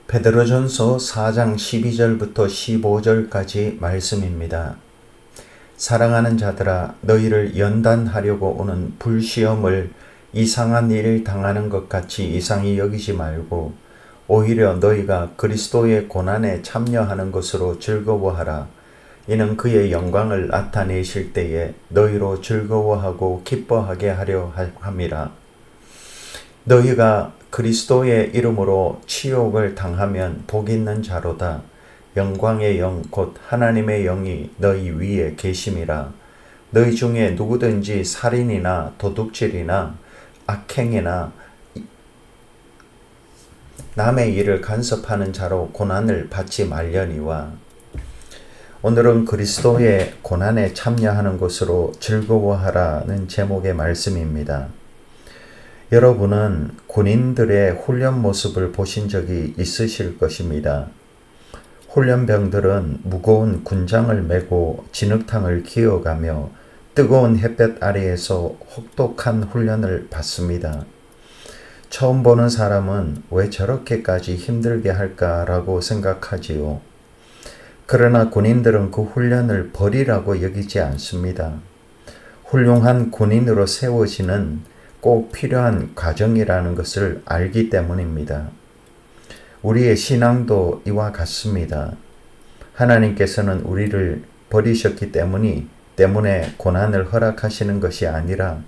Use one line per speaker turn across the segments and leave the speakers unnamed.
베드로전서 4장 12절부터 15절까지 말씀입니다. 사랑하는 자들아, 너희를 연단하려고 오는 불시험을 이상한 일을 당하는 것 같이 이상히 여기지 말고 오히려 너희가 그리스도의 고난에 참여하는 것으로 즐거워하라. 이는 그의 영광을 나타내실 때에 너희로 즐거워하고 기뻐하게 하려 함이라. 너희가 그리스도의 이름으로 치욕을 당하면 복 있는 자로다. 영광의 영 곧 하나님의 영이 너희 위에 계심이라. 너희 중에 누구든지 살인이나 도둑질이나 악행이나 남의 일을 간섭하는 자로 고난을 받지 말려니와. 오늘은 그리스도의 고난에 참여하는 것으로 즐거워하라는 제목의 말씀입니다. 여러분은 군인들의 훈련 모습을 보신 적이 있으실 것입니다. 훈련병들은 무거운 군장을 메고 진흙탕을 기어가며 뜨거운 햇볕 아래에서 혹독한 훈련을 받습니다. 처음 보는 사람은 왜 저렇게까지 힘들게 할까라고 생각하지요. 그러나 군인들은 그 훈련을 벌이라고 여기지 않습니다. 훌륭한 군인으로 세워지는 꼭 필요한 과정이라는 것을 알기 때문입니다. 우리의 신앙도 이와 같습니다. 하나님께서는 우리를 버리셨기 때문에 고난을 허락하시는 것이 아니라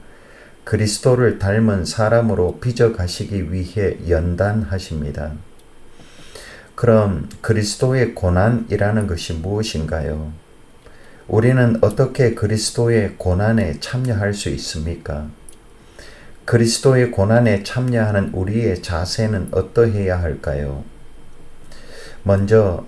그리스도를 닮은 사람으로 빚어가시기 위해 연단하십니다. 그럼 그리스도의 고난이라는 것이 무엇인가요? 우리는 어떻게 그리스도의 고난에 참여할 수 있습니까? 그리스도의 고난에 참여하는 우리의 자세는 어떠해야 할까요? 먼저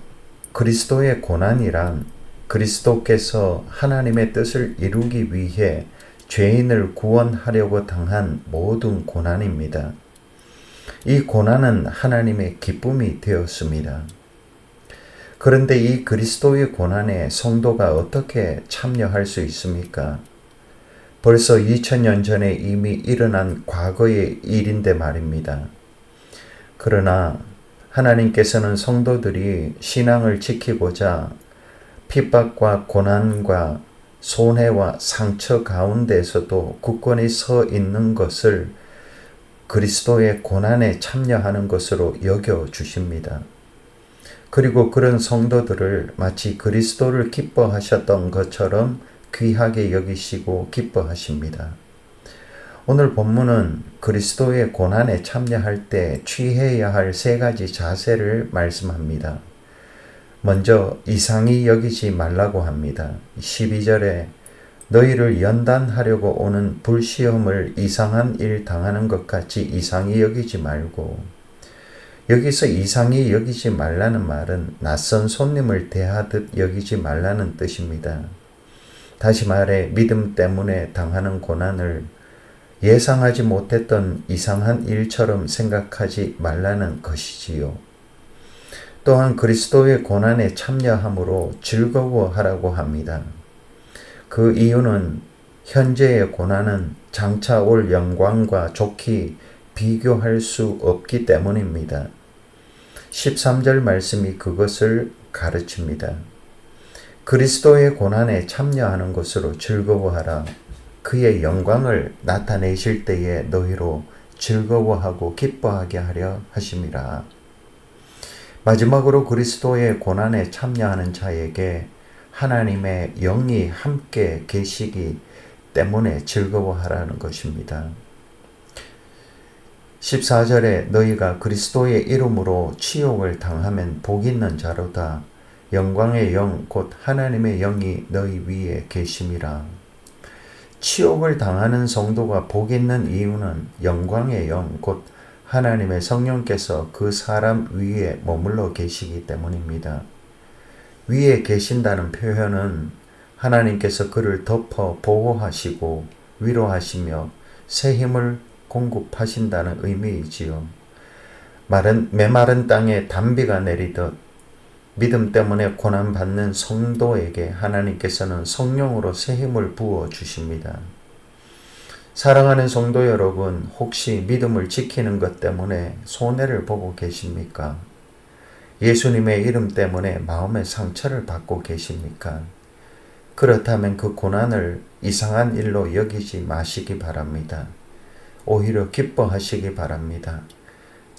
그리스도의 고난이란 그리스도께서 하나님의 뜻을 이루기 위해 죄인을 구원하려고 당한 모든 고난입니다. 이 고난은 하나님의 기쁨이 되었습니다. 그런데 이 그리스도의 고난에 성도가 어떻게 참여할 수 있습니까? 벌써 2000년 전에 이미 일어난 과거의 일인데 말입니다. 그러나 하나님께서는 성도들이 신앙을 지키고자 핍박과 고난과 손해와 상처 가운데서도 굳건히 서 있는 것을 그리스도의 고난에 참여하는 것으로 여겨 주십니다. 그리고 그런 성도들을 마치 그리스도를 기뻐하셨던 것처럼 귀하게 여기시고 기뻐하십니다. 오늘 본문은 그리스도의 고난에 참여할 때 취해야 할 3가지 자세를 말씀합니다. 먼저 이상히 여기지 말라고 합니다. 12절에 너희를 연단하려고 오는 불시험을 이상한 일 당하는 것 같이 이상히 여기지 말고, 여기서 이상히 여기지 말라는 말은 낯선 손님을 대하듯 여기지 말라는 뜻입니다. 다시 말해 믿음 때문에 당하는 고난을 예상하지 못했던 이상한 일처럼 생각하지 말라는 것이지요. 또한 그리스도의 고난에 참여함으로 즐거워하라고 합니다. 그 이유는 현재의 고난은 장차 올 영광과 좋게 비교할 수 없기 때문입니다. 13절 말씀이 그것을 가르칩니다. 그리스도의 고난에 참여하는 것으로 즐거워하라. 그의 영광을 나타내실 때에 너희로 즐거워하고 기뻐하게 하려 하심이라. 마지막으로 그리스도의 고난에 참여하는 자에게 하나님의 영이 함께 계시기 때문에 즐거워하라는 것입니다. 14절에 너희가 그리스도의 이름으로 치욕을 당하면 복 있는 자로다. 영광의 영 곧 하나님의 영이 너희 위에 계심이라. 치욕을 당하는 성도가 복 있는 이유는 영광의 영 곧 하나님의 성령께서 그 사람 위에 머물러 계시기 때문입니다. 위에 계신다는 표현은 하나님께서 그를 덮어 보호하시고 위로하시며 새 힘을 공급하신다는 의미이지요. 메마른 땅에 단비가 내리듯 믿음 때문에 고난받는 성도에게 하나님께서는 성령으로 새 힘을 부어 주십니다. 사랑하는 성도 여러분, 혹시 믿음을 지키는 것 때문에 손해를 보고 계십니까? 예수님의 이름 때문에 마음의 상처를 받고 계십니까? 그렇다면 그 고난을 이상한 일로 여기지 마시기 바랍니다. 오히려 기뻐하시기 바랍니다.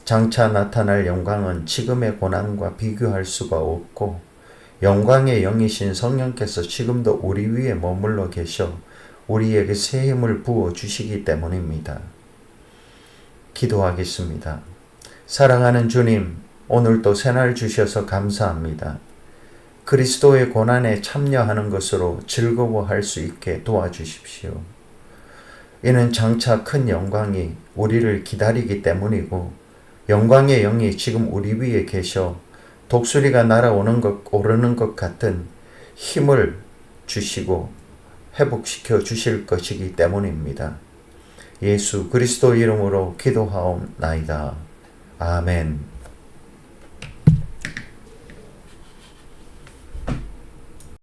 장차 나타날 영광은 지금의 고난과 비교할 수가 없고 영광의 영이신 성령께서 지금도 우리 위에 머물러 계셔 우리에게 새 힘을 부어주시기 때문입니다. 기도하겠습니다. 사랑하는 주님, 오늘도 새날 주셔서 감사합니다. 그리스도의 고난에 참여하는 것으로 즐거워할 수 있게 도와주십시오. 이는 장차 큰 영광이 우리를 기다리기 때문이고 영광의 영이 지금 우리 위에 계셔 독수리가 오르는 것 같은 힘을 주시고 회복시켜 주실 것이기 때문입니다. 예수 그리스도 이름으로 기도하옵나이다. 아멘.